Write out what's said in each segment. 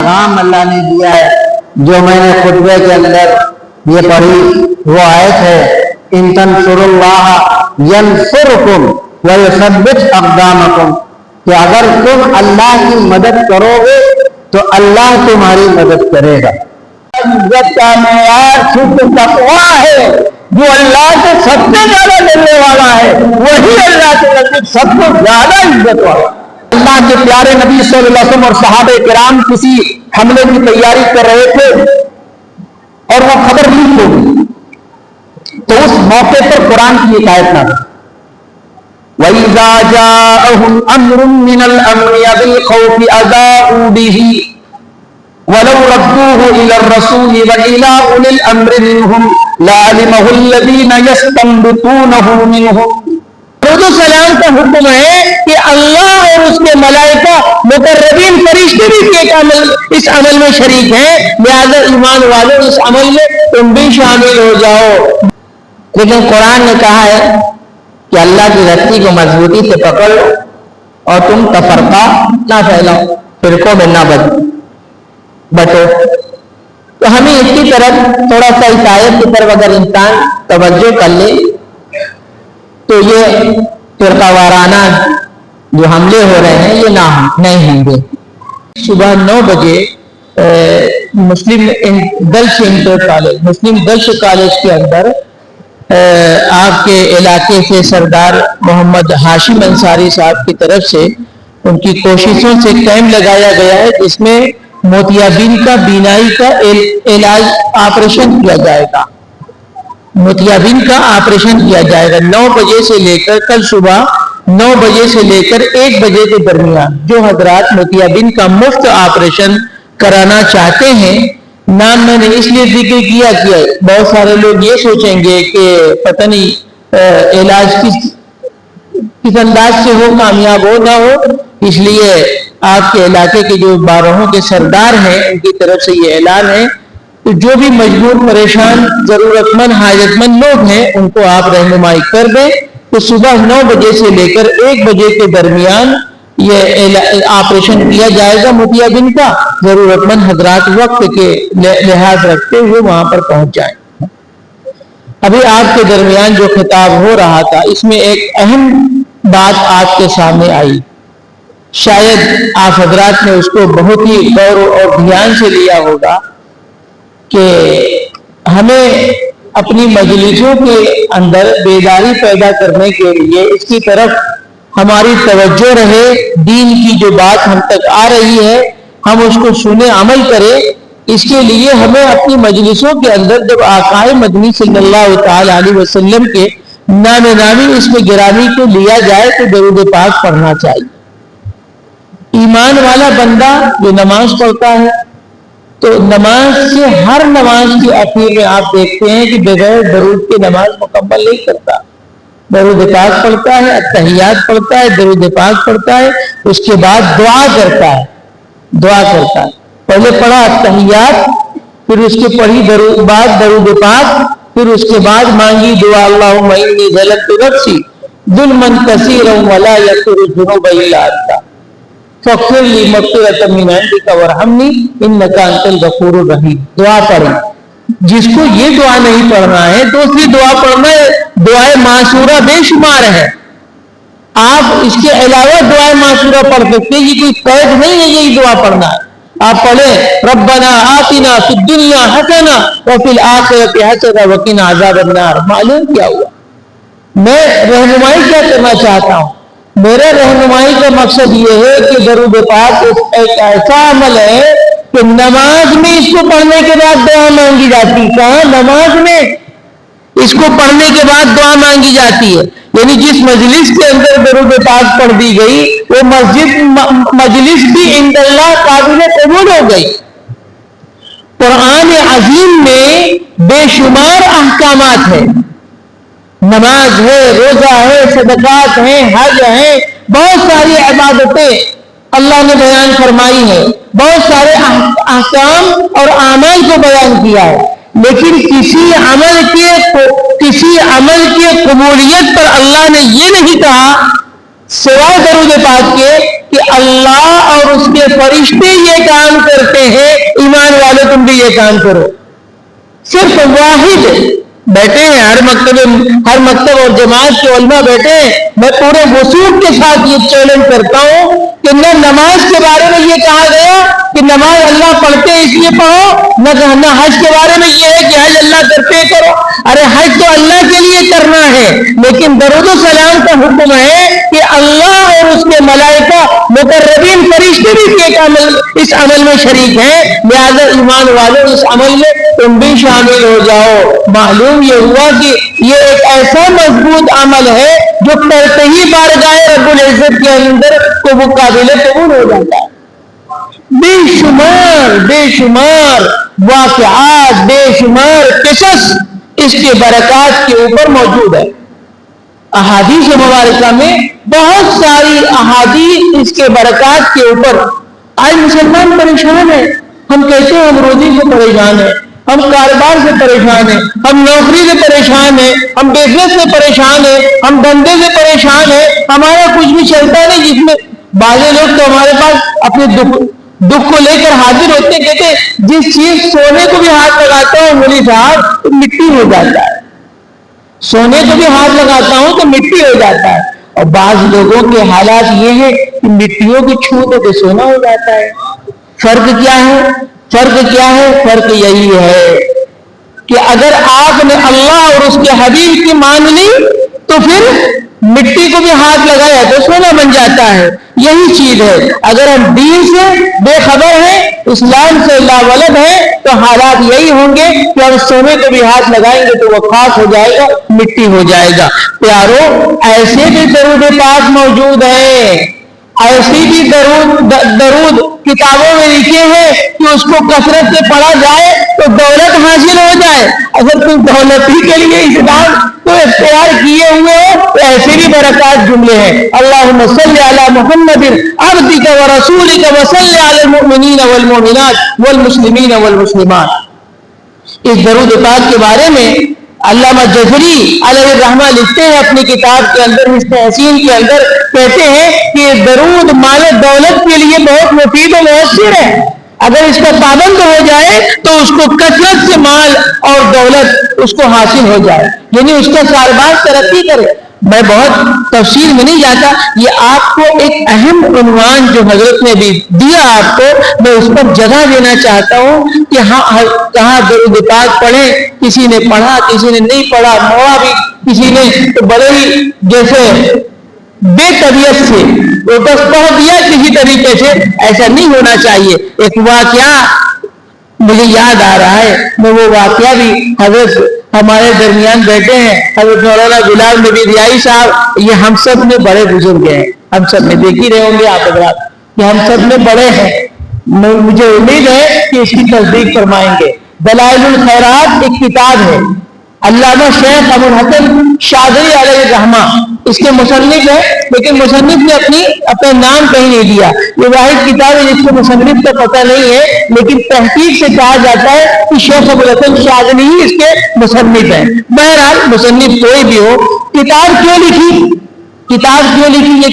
پیغام اللہ نے دیا ہے جو میں نے خطبے کے اندر یہ پڑھی وہ آیت ہے ان تنصروا اللہ ینصرکم ویثبت اقدامکم، کہ اگر تم اللہ کی مدد کرو گے تو اللہ تمہاری مدد کرے گا۔ عزت کا معیار صرف تقویٰ ہے، جو اللہ سے سب سے زیادہ ڈرنے والا ہے وہی اللہ کے نزدیک سب سے زیادہ عزت والا ہے۔ اللہ کے پیارے نبی صلی اللہ علیہ وسلم اور صحابہ کرام کسی حملے کی تیاری کر رہے تھے اور وہ خبر لیک ہو گئی، تو اس موقع پر قرآن کی ایک آیت نازل وَإِذَا جَاءَهُمْ أَمْرٌ مِّنَ الْأَمْنِ أَوِ الْخَوْفِ أَذَاعُوا بِهِ وَلَوْ رَدُّوهُ إِلَى الرَّسُولِ وَإِلَى أُولِي الْأَمْرِ مِنْهُمْ لَعَلِمَهُ الَّذِينَ يَسْتَنبِطُونَهُ مِنْهُمْ۔ درود و سلام کا حکم ہے کہ اللہ اور اس کے ملائکہ مقربین فرشتے بھی اس عمل میں شریک ہیں، لہذا ایمان والوں اس عمل میں تم بھی شامل ہو جاؤ۔ لیکن قرآن نے کہا ہے کہ اللہ کی رسی کو مضبوطی سے پکڑ لو اور تم تفرقہ نہ پھیلاؤ، فرقوں میں نہ بٹو۔ تو ہمیں اس کی طرف تھوڑا سا اس آیت کی طرف اگر انسان توجہ کر لے تو یہ فرقہ وارانہ جو حملے ہو رہے ہیں یہ نہیں ہوں گے۔ صبح 9 بجے مسلم دلش کالج کے اندر آپ کے علاقے سے سردار محمد ہاشم انصاری صاحب کی طرف سے ان کی کوششوں سے کیمپ لگایا گیا ہے، جس میں موتیابین کا بینائی کا علاج آپریشن کیا جائے گا۔ موتیابین کا آپریشن کیا جائے گا 9 بجے سے لے کر کل صبح 9 بجے سے لے کر 1 بجے کے درمیان۔ جو حضرات موتیابین کا مفت آپریشن کرانا چاہتے ہیں، نام میں نے اس لیے ذکر کیا کہ بہت سارے لوگ یہ سوچیں گے کہ پتہ نہیں علاج کس انداز سے ہو، کامیاب ہو نہ ہو، اس لیے آپ کے علاقے کے جو بارہوں کے سردار ہیں ان کی طرف سے یہ اعلان ہے کہ جو بھی مجبور پریشان ضرورت مند حاجت مند لوگ ہیں ان کو آپ رہنمائی کر دیں۔ تو صبح 9 بجے سے لے کر 1 بجے کے درمیان یہ آپریشن کیا جائے گا موتیابین کا۔ ضرورت مند حضرات وقت کے لحاظ رکھتے ہوئے وہاں پر پہنچ جائیں۔ ابھی آپ کے درمیان جو خطاب ہو رہا تھا اس میں ایک اہم بات آپ کے سامنے آئی، شاید آپ حضرات نے اس کو بہت ہی غور اور دھیان سے لیا ہوگا کہ ہمیں اپنی مجلسوں کے اندر بیداری پیدا کرنے کے لیے اس کی طرف ہماری توجہ رہے، دین کی جو بات ہم تک آ رہی ہے ہم اس کو سنیں، عمل کریں۔ اس کے لیے ہمیں اپنی مجلسوں کے اندر جب آقا مدنی صلی اللہ تعالی علیہ وسلم کے نام نامی اس میں گرامی کو لیا جائے تو درود پاک پڑھنا چاہیے۔ ایمان والا بندہ جو نماز پڑھتا ہے تو نماز سے ہر نماز کی اخیر میں آپ دیکھتے ہیں کہ بغیر درود کے نماز مکمل نہیں کرتا، درود پاک پڑھتا ہے، التحیات پڑھتا ہے، درود پاک پڑھتا ہے، اس کے بعد دعا کرتا ہے۔ پہلے پڑھا التحیات، پھر اس کے پڑھی بعد درود پاک، پھر اس کے بعد مانگی دعا اللہم انی ظلمت نفسی ظلما کثیرا ولا یغفر الذنوب الا انت فاغفر لی مغفرۃ من عندک وارحمنی انک انت الغفور الرحیم۔ دعا پڑھیں۔ جس کو یہ دعا نہیں پڑھنا ہے دوسری دعا پڑھنا ہے، دعائے معصورہ بے شمار ہے، آپ اس کے علاوہ دعائے معصورہ پڑھ سکتے ہیں، یہ کوئی قید نہیں ہے یہی دعا پڑھنا ہے۔ آپ پڑھیں ربنا آتنا فی الدنیا حسنہ وفی الآخرۃ حسنہ وقنا عذاب النار۔ معلوم کیا ہوا؟ میں رہنمائی کیا کرنا چاہتا ہوں؟ میرے رہنمائی کا مقصد یہ ہے کہ درود پاک ایک ایسا عمل ہے کہ نماز میں اس کو پڑھنے کے بعد دعا مانگی جاتی ہے۔ کہاں؟ نماز میں اس کو پڑھنے کے بعد دعا مانگی جاتی ہے۔ یعنی جس مجلس کے اندر درود پاک پڑھ دی گئی وہ مجلس بھی عند اللہ قابل قبول ہو گئی۔ قرآن عظیم میں بے شمار احکامات ہیں، نماز ہے، روزہ ہے، صدقات ہیں، حج ہیں، بہت ساری عبادتیں اللہ نے بیان فرمائی ہیں، بہت سارے احکام اور اعمال کو بیان کیا ہے، لیکن کسی عمل کی قبولیت پر اللہ نے یہ نہیں کہا سوائے درود پاک کے کہ اللہ اور اس کے فرشتے یہ کام کرتے ہیں، ایمان والے تم بھی یہ کام کرو. صرف واحد بیٹھے ہیں، ہر مکتب اور جماعت کے علماء بیٹھے ہیں. میں پورے وثوق کے ساتھ یہ چیلنج کرتا ہوں کہ نہ نماز کے بارے میں یہ کہا گیا کہ نماز اللہ پڑھتے اس لیے پڑھو، نہ حج کے بارے میں یہ ہے کہ حج اللہ کرتے کرو. ارے حج تو اللہ کے لیے کرنا ہے، لیکن درود و سلام کا حکم ہے کہ اللہ اور اس کے ملائکہ مقربین فرشتے بھی اس عمل میں شریک ہیں. لہذا ایمان والوں اس عمل میں تم بھی شامل ہو جاؤ. معلوم یہ ہوا کہ یہ ایک ایسا مضبوط عمل ہے جو کرتے ہی بارگاہ رب العزت کے اندر کو وہ قابل قبول ہو جاتا ہے. بے شمار واقعات، بے شمار قصص اس کے برکات کے اوپر موجود ہے. احادیث مبارکہ میں بہت ساری احادیث اس کے برکات کے اوپر. آج مسلمان پریشان ہیں، ہم کہتے ہیں ہم روزی سے پریشان ہیں، ہم کاروبار سے پریشان ہیں، ہم نوکری سے پریشان ہیں، ہم بزنس سے پریشان ہیں، ہم دھندے سے پریشان ہیں، ہمارا کچھ بھی چلتا نہیں. جس میں بعض لوگ تو ہمارے پاس اپنے دکھ کو لے کر حاضر ہوتے، کہتے جس چیز سونے کو بھی ہاتھ لگاتا ہوں مولوی صاحب تو مٹی ہو جاتا ہے، سونے کو بھی ہاتھ لگاتا ہوں تو مٹی ہو جاتا ہے. اور بعض لوگوں کے حالات یہ ہے کہ مٹیوں کی چھوٹوں کے سونا ہو جاتا ہے. فرق کیا ہے؟ فرق یہی ہے کہ اگر آپ نے اللہ اور اس کے حبیب کی مان لی تو پھر مٹی کو بھی ہاتھ لگایا تو سونا بن جاتا ہے. یہی چیز ہے. اگر ہم دین سے بے خبر ہیں، اسلام سے لاولد ہیں، تو حالات یہی ہوں گے کہ ہم سونے کو بھی ہاتھ لگائیں گے تو وہ خاک ہو جائے گا، مٹی ہو جائے گا. پیارو، ایسے بھی درود پاک موجود ہیں، ایسی بھی درود کتابوں میں لکھے ہیں کہ اس کو کثرت سے پڑھا جائے تو دولت حاصل ہو جائے. اگر تم دولت ہی کے لیے اسلام تو اختیار کیے ہوئے ہو تو ایسے بھی برکات جملے ہیں. اللہم صلی علی محمد عبدک و رسولک و صلی علی المؤمنین والمؤمنات والمسلمین والمسلمات. اس درود پاک کے بارے میں علامہ جزری علیہ الرحمہ لکھتے ہیں اپنی کتاب کے اندر، حسن حسین کے اندر، کہتے ہیں کہ درود مال دولت کے لیے بہت مفید و مؤثر ہے. اگر اس کا پابند ہو جائے تو اس کو کثرت سے مال اور دولت اس کو حاصل ہو جائے، یعنی اس کا کاروبار ترقی کرے. میں بہت تفصیل میں نہیں جاتا، یہ آپ کو ایک اہم عنوان جو حضرت نے بھی دیا آپ کو، میں اس پر جگہ دینا چاہتا ہوں کہ کہاں درود پاک پڑھیں. کسی نے پڑھا، کسی نے نہیں پڑھا، موڑا بھی کسی نے تو بڑے ہی جیسے بے طبیعت سے وہ بس پڑھ دیا کسی طریقے سے. ایسا نہیں ہونا چاہیے. ایک واقعہ مجھے یاد آ رہا ہے، میں وہ واقعہ بھی، حضرت ہمارے درمیان بیٹھے ہیں حضرت مولانا غلام نبی ریائی صاحب، یہ ہم سب میں بڑے بزرگ ہیں، ہم سب میں دیکھ ہی رہے ہوں گے آپ حضرات کہ ہم سب میں بڑے ہیں. مجھے امید ہے کہ اس کی تصدیق فرمائیں گے. دلائل الخیرات ایک کتاب ہے، علامہ شیخ ابو الحسن شاذلی علیہ الرحمہ اس کے مصنف ہے، لیکن مصنف نے اپنا نام کہیں نہیں دیا. یہ واحد کتاب ہے جس کو مصنف کا پتہ نہیں ہے، لیکن تحقیق سے کہا جاتا ہے کہ شیخ ابو الحسن شاذلی ہی اس کے مصنف ہیں. بہرحال مصنف کوئی بھی ہو، کتاب کیوں لکھی؟ یہ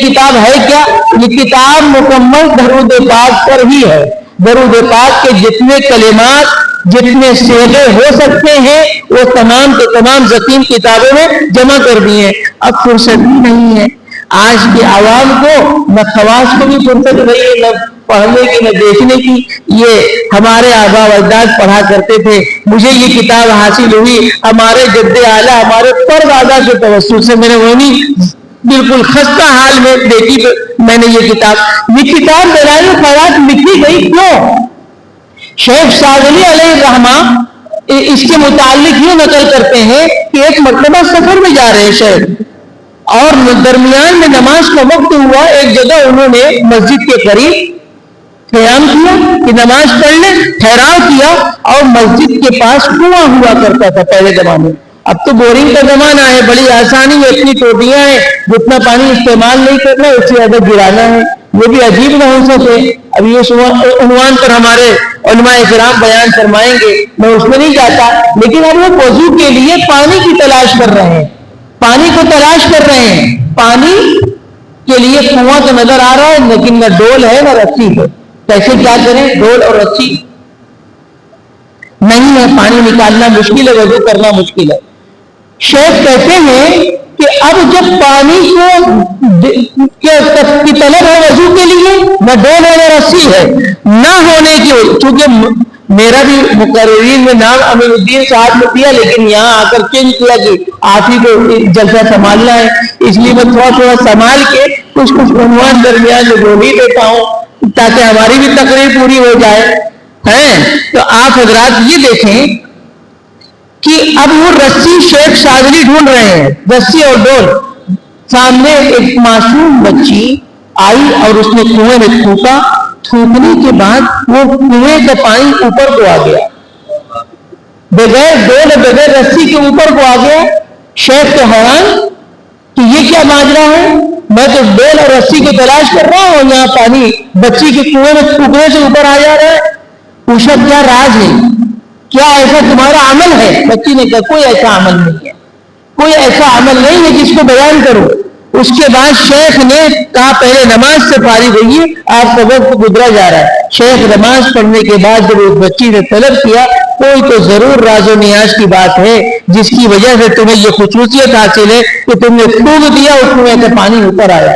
کتاب ہے کیا؟ یہ کتاب مکمل درود پاک پر ہی ہے. درود پاک کے جتنے کلمات، جتنے صیغے ہو سکتے ہیں وہ تمام کے تمام ضخیم کتابوں میں جمع کر دیے. اب فرصت بھی نہیں ہے آج کے عوام کو، نہ خواص کو بھی فرصت نہیں ہے، نہ پڑھنے کی نہ دیکھنے کی. یہ ہمارے آبا و اجداد پڑھا کرتے تھے. مجھے یہ کتاب حاصل ہوئی ہمارے جد اعلیٰ، ہمارے پردادا کے توسط سے. میں نے وہی بالکل خستہ حال میں دیکھی میں نے یہ کتاب دلائل الخیرات لکھی گئی. کیوں؟ شیخ شاذلی علیہ الرحمہ اس کے متعلق یہ نقل کرتے ہیں کہ ایک مرتبہ سفر میں جا رہے شیخ، اور درمیان میں نماز کا وقت ہوا. ایک جگہ انہوں نے مسجد کے قریب قیام کیا کہ نماز پڑھ لیں، ٹھہراؤ کیا، اور مسجد کے پاس کنواں ہوا کرتا تھا پہلے زمانے میں. اب تو بورنگ کا زمانہ ہے، بڑی آسانی ہے، اتنی ٹوٹیاں ہیں، جتنا پانی استعمال نہیں کرنا اس سے زیادہ گرانا ہے. وہ بھی عجیب نہ ہو سکے. اب یہ عنوان پر ہمارے علماء کرام بیان فرمائیں گے، میں اس میں نہیں جاتا. لیکن اب وہ وضو کے لیے پانی کی تلاش کر رہے ہیں، پانی کو تلاش کر رہے ہیں. پانی کے لیے کنواں تو نظر آ رہا ہے لیکن نہ ڈول ہے نہ رسی ہے، کیسے کیا کریں؟ ڈول اور رسی نہیں ہے، پانی نکالنا مشکل ہے، وضو کرنا مشکل ہے۔ شیخ کہتے ہیں کہ اب جب پانی کی طلب ہے وضو کے لیے، نہ ڈول ہے نہ رسی ہے، نہ ہونے کی، چونکہ میرا بھی مقررین میں نام امین الدین صاحب نے دیا لیکن یہاں آ کر چینج کیا کہ آپ ہی کو جلسہ سنبھالنا ہے، اس لیے میں تھوڑا سنبھال کے کچھ عنوان درمیان میں بول ہی دیتا ہوں تاکہ ہماری بھی تقریر پوری ہو جائے۔ تو آپ حضرات یہ دیکھیں کہ اب وہ رسی شیخ شاذلی ڈھونڈ رہے ہیں، رسی اور ڈول۔ سامنے ایک معصوم بچی آئی اور اس نے کنویں میں تھوکا، تھوکنے کے بعد وہ کنویں کا پانی اوپر کو آ گیا، بغیر ڈول بغیر رسی کے اوپر کو آ گیا۔ شیخ تو حیران کہ یہ کیا ماجرا ہے، میں تو ڈول اور رسی کو تلاش کر رہا ہوں، یہاں پانی بچی کے کنویں میں تھوکنے سے اوپر آ جا رہا ہے۔ پوچھا کیا راز ہے، کیا ایسا تمہارا عمل ہے؟ بچی نے کہا کوئی ایسا عمل نہیں ہے، کوئی ایسا عمل نہیں ہے جس کو بیان کرو۔ اس کے بعد شیخ نے کہا پہلے نماز سے فارغ ہوئیے، آپ کا وقت گزرا جا رہا ہے۔ شیخ نماز پڑھنے کے بعد جب اس بچی نے طلب کیا کوئی تو ضرور راز و نیاز کی بات ہے جس کی وجہ سے تمہیں یہ خصوصیت حاصل ہے کہ تم نے پھونک دیا اس کنویں سے پانی اوپر آیا۔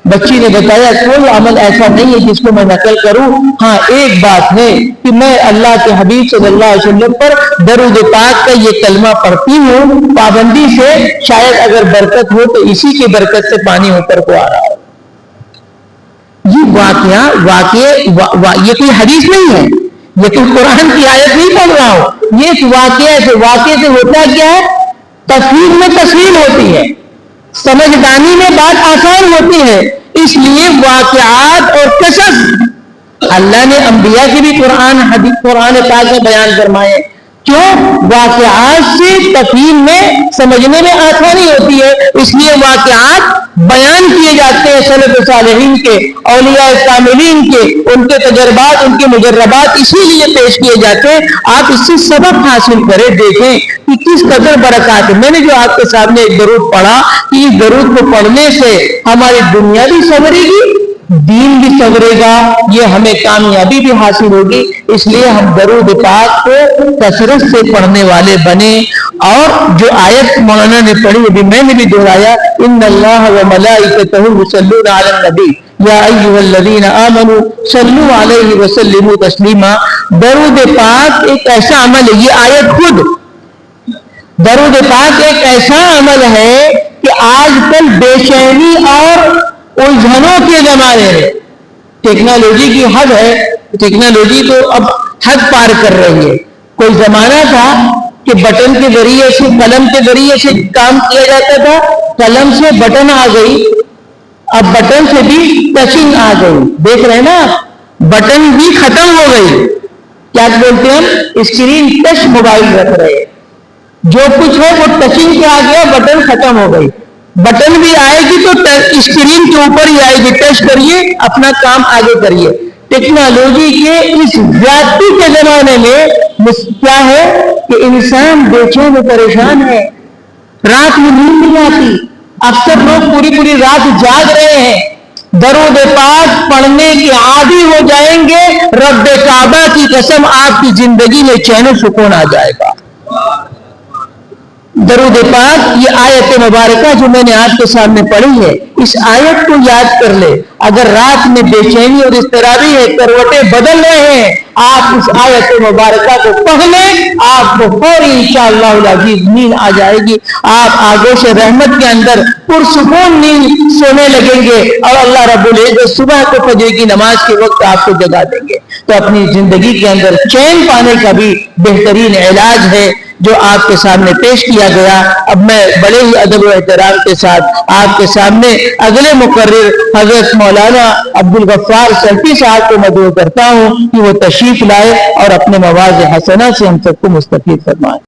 بچی نے بتایا کوئی عمل ایسا نہیں ہے جس کو میں نقل کروں، ہاں ایک بات ہے کہ میں اللہ کے حبیب صلی اللہ علیہ وسلم پر درود پاک کا یہ کلمہ پڑھتی ہوں پابندی سے، شاید اگر برکت ہو تو اسی کی برکت سے پانی اوپر کو آ رہا ہے۔ یہ یہ کوئی حدیث نہیں ہے، یہ کوئی قرآن کی آیت نہیں پڑھ رہا ہوں، یہ ایک واقعے سے ہوتا کیا ہے، تفہیم میں تسلیم ہوتی ہے، سمجھدانی میں بات آسان ہوتی ہے، اس لیے واقعات اور قصص اللہ نے انبیاء کی بھی قرآن پاک میں بیان فرمائے، کیوں؟ واقعات سے تفہیم میں سمجھنے میں آسانی ہوتی ہے، اس لیے واقعات بیان کیے جاتے ہیں سلف صالحین کے، اولیاء کاملین کے، ان کے تجربات، ان کے مجربات اسی لیے پیش کیے جاتے ہیں۔ آپ اس سے سبق حاصل کریں، دیکھیں کہ کس قدر برکات ہے۔ میں نے جو آپ کے سامنے ایک درود پڑھا کہ اس درود کو پڑھنے سے ہماری دنیا بھی سنورے گی، دین بھی سنورے گا، یہ ہمیں کامیابی بھی حاصل ہوگی، اس لیے ہم درود پاک کو کثرت سے پڑھنے والے بنے۔ اور جو آیت مولانا نے پڑھی ابھی میں نے بھی دہرایا، ان اللہ و ملائکتہ یصلون علی النبی یا ایھا الذین آمنوا صلوا علیہ وسلموا تسلیما۔ درود پاک ایک ایسا عمل ہے، یہ آیت خود درود پاک ایک ایسا عمل ہے کہ آج کل بے چینی اور الجھنوں کے زمانے میں ٹیکنالوجی کی حد ہے، ٹیکنالوجی تو اب حد پار کر رہی ہے۔ کوئی زمانہ تھا کہ بٹن کے ذریعے سے، قلم کے ذریعے سے کام کیا جاتا تھا، قلم سے بٹن آ گئی، اب بٹن سے بھی ٹچنگ آ گئی، دیکھ رہے ہیں نا، بٹن بھی ختم ہو گئی، کیا بولتے ہیں ہم اسکرین ٹچ موبائل رکھ رہے ہیں، جو کچھ ہے وہ ٹچنگ پہ آ گیا، بٹن ختم ہو گئی، بٹن بھی آئے گی تو اسکرین کے اوپر ہی آئے گی، ٹچ کریے اپنا کام آگے کریے۔ ٹیکنالوجی کے اس زیادتی کے زمانے میں کیا ہے کہ انسان بے چین و پریشان ہے، رات میں نیند نہیں آتی، اکثر لوگ پوری رات جاگ رہے ہیں۔ درود پاک پڑھنے کے عادی ہو جائیں گے، رب کعبہ کی قسم آپ کی زندگی میں چین و سکون آ جائے گا۔ درود پاک یہ آیت مبارکہ جو میں نے آپ کے سامنے پڑھی ہے، اس آیت کو یاد کر لے۔ اگر رات میں بے چینی اور اضطرابی ہے، کروٹیں بدل رہے ہیں، آپ اس آیت مبارکہ کو پڑھ لیں، آپ کو فوری انشاءاللہ العزیز نیند آ جائے گی، آپ آگوش رحمت کے اندر پرسکون نیند سونے لگیں گے، اور اللہ رب العزت صبح کو فجر کی نماز کے وقت آپ کو جگا دیں گے۔ تو اپنی زندگی کے اندر چین پانے کا بھی بہترین علاج ہے جو آپ کے سامنے پیش کیا گیا۔ اب میں بڑے ہی ادب و احترام کے ساتھ آپ کے سامنے اگلے مقرر حضرت مولانا عبدالغفار سلفی صاحب کو مدعو کرتا ہوں کہ وہ تشریف لائے اور اپنے مواعظ حسنہ سے ہم سب کو مستفید فرمائے۔